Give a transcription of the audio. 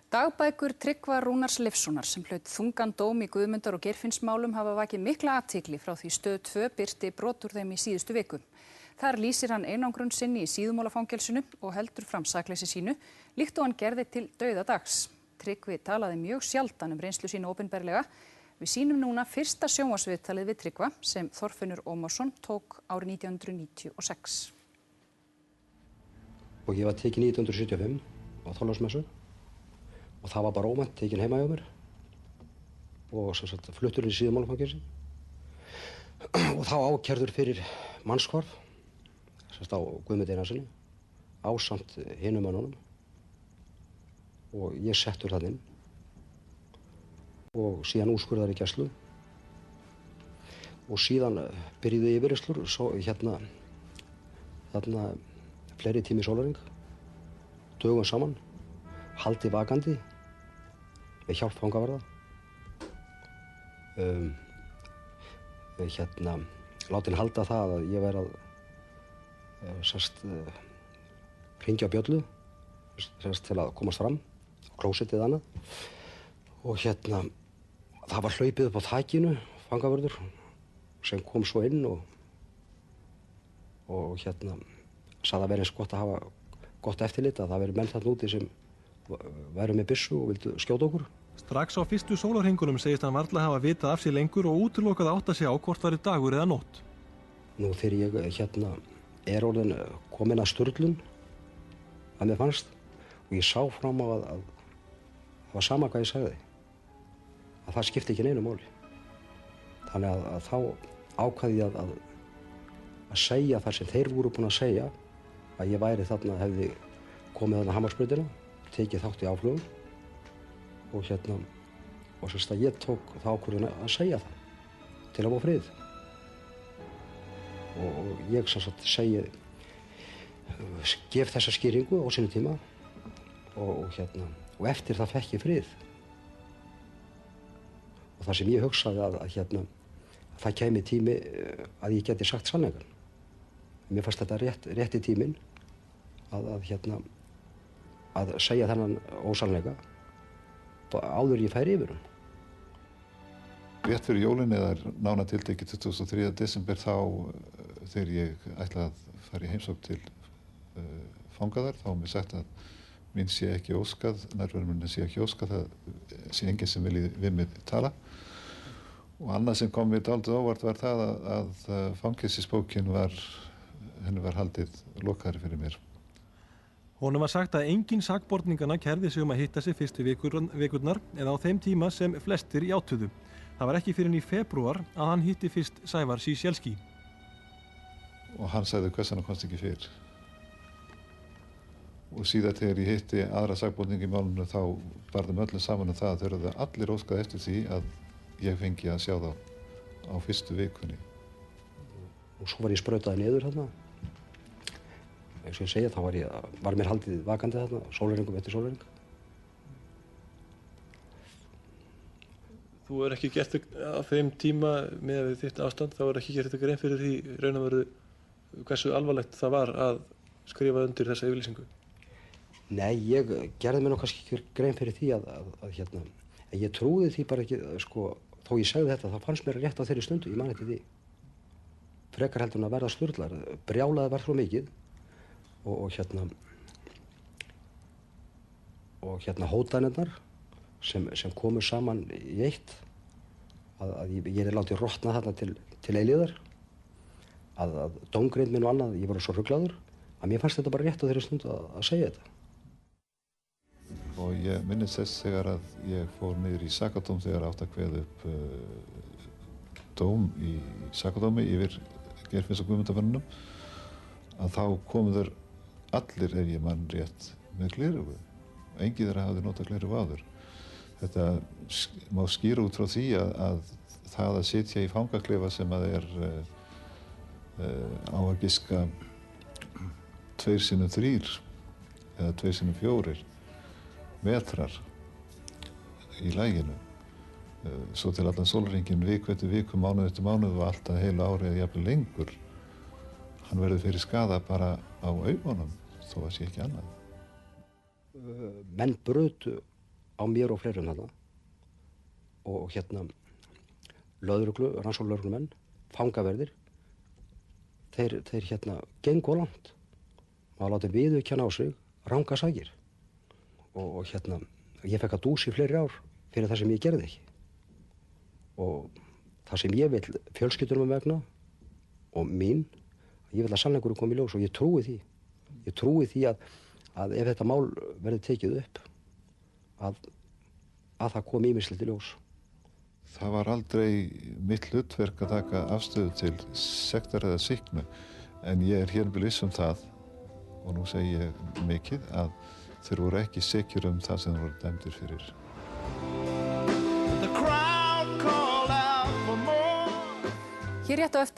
Dagbækur Tryggva Rúnars Leifssonar sem hlaut þungan dóm í Guðmundar- og Geirfinnsmálum hafa vakið mikla athygli frá því Stöð 2 birti brot úr þeim í síðustu viku. Þar lýsir hann einangrun sinni í Síðumúlafangelsinu og heldur fram sakleysi sínu, líkt og hann gerði til dauðadags. Tryggvi talaði mjög sjaldan reynslu sína opinberlega. Við sýnum núna fyrsta sjónvarpsviðtalið við Tryggva sem Þorfinnur Ómarsson tók árið 1996. Og ég var tekinn 1975 á Þorláksmessu. Og það var bara óvænt, tekinn heima hjá mér og sem sagt fluttur inn í Síðumúlafangelsi og þá ákærður fyrir mannshvarf sem sagt á Guðmundi Einarssyni ásamt hinum mönnunum og ég settur þarna inn og síðan úrskurðaður í gæslu og síðan byrjuðu yfirheyrslur þarna fleiri tími sólarhring dögum saman haldið vakandi með hjálp fangavarða. Látin halda það að ég væri að hringja á bjöllu til að komast fram á klósettið annað og það var hlaupið upp á þakinu fangavörður sem kom svo inn og sagði að vera eins gott að hafa gott eftirlit að það veri menn þarna úti sem væru með byssu og vildu skjóta okkur. Strax á fyrstu sólarhringunum segist hann varla hafa vitað af sér lengur og útilokað að átta sig á hvort væri dagur eða nótt. Nú þegar ég er orðinn kominn að sturlun að mér fannst og ég sá fram á að það var sama hvað ég sagði að það skipti ekki neinu máli. Þannig að þá ákvað ég að segja það sem þeir voru búin að segja að ég væri þarna, hefði komið þarna Hamarsbrautina, tekið þátt í áflugum og og sem sagt ég tók þá ákvörðun að segja það til að fá frið. Og ég sem sagt gef þessa skýringu á sínu tíma og eftir það fekk ég frið. Og það sem ég hugsaði að það kæmi tími að ég geti sagt sannleikann. Mér fannst þetta rétti tíminn að segja þennan ósannleika áður ég færi yfir hann. Rétt fyrir jólin eða nánar tiltekið 23. desember þá þegar ég ætlaði að fara í heimsókn til fangaðar þá var mér sagt að mín sé ekki óskað, nærveruminni sé ekki óskað, það sé enginn sem vilji við mig tala. Og annað sem kom mér dálítið óvart var það að fangelsisbókin henni var haldið lokaðri fyrir mér. Honum var sagt að engin sakborninganna kærði sig að hitta sig fyrstu vikurnar eða á þeim tíma sem flestir játuðu. Það var ekki fyrr en í febrúar að hann hitti fyrst Sævar Ciesielski. Og hann sagði hvers hann komst ekki fyrr. Og síðan þegar ég hitti aðra sakborninga í málinu þá barðum öllum saman það að þeir höfðu allir óskað eftir því að ég fengi að sjá þá á fyrstu vikunni. Og svo var ég sprautaði niður þarna. Eins og ég segja, þá var mér haldið vakandi þarna, sólarhringum eftir sólarhring. Þú er ekki gert á þeim tíma með þitt ástand, þá er ekki gert grein fyrir því raun og veru hversu alvarlegt það var að skrifa undir þessa yfirlýsingu? Nei, ég gerði mér nú kannski ekki grein fyrir því en ég trúði því bara ekki, þó ég segði þetta, þá fannst mér rétt á þeirri stundu, ég man eftir því. Frekar heldur en að verða sturlar, brjálaði var svo mikið og hótanirnar sem komu saman í eitt að ég er látið rotna þarna til eilíðar að dómgreind minn og annað, ég var svo ruglaður að mér fannst þetta bara rétt á þeirri stundu að segja þetta. Og ég minnist þess þegar að ég fór niður í sakadóm þegar átt að kveða upp dóm í sakadómi yfir Geirfinns og Guðmundarmönnunum að þá komu þeir allir, ef ég man rétt, með gleraugu. Enginn þeirra hafði notað gleraugu áður. Þetta má skýra út frá því að það að sitja í fangaklefa sem að á að giska 2x3 eða 2x4 metrar í laginu. Svo til allan sólarhringinn viku eftir viku, mánuð eftir mánuð og alltaf heila árið eða jafnvel lengur. Hann verður fyrir skaða bara á augunum, þó að sé ekki annað. Menn brutu á mér og fleirum þarna og rannsóknarlögreglumenn, fangaverðir, þeir gengu of langt. Maður látið viðurkenna á sig rangar sakir og ég fekk að dúsa í fleiri ár fyrir það sem ég gerði ekki. Og það sem ég vil fjölskyldunum vegna og mín, ég vil að sannleikurinn komi í ljós og ég trúi því. Ég trúi því að ef þetta mál verður tekið upp, að það komi ýmislegt í ljós. Það var aldrei mitt hlutverk að taka afstöðu til sektar eða sýknu, en ég er hér viss það, og nú segi ég mikið, að þeir voru ekki sekir það sem þeir voru dæmdir fyrir. Hér rétt á eftir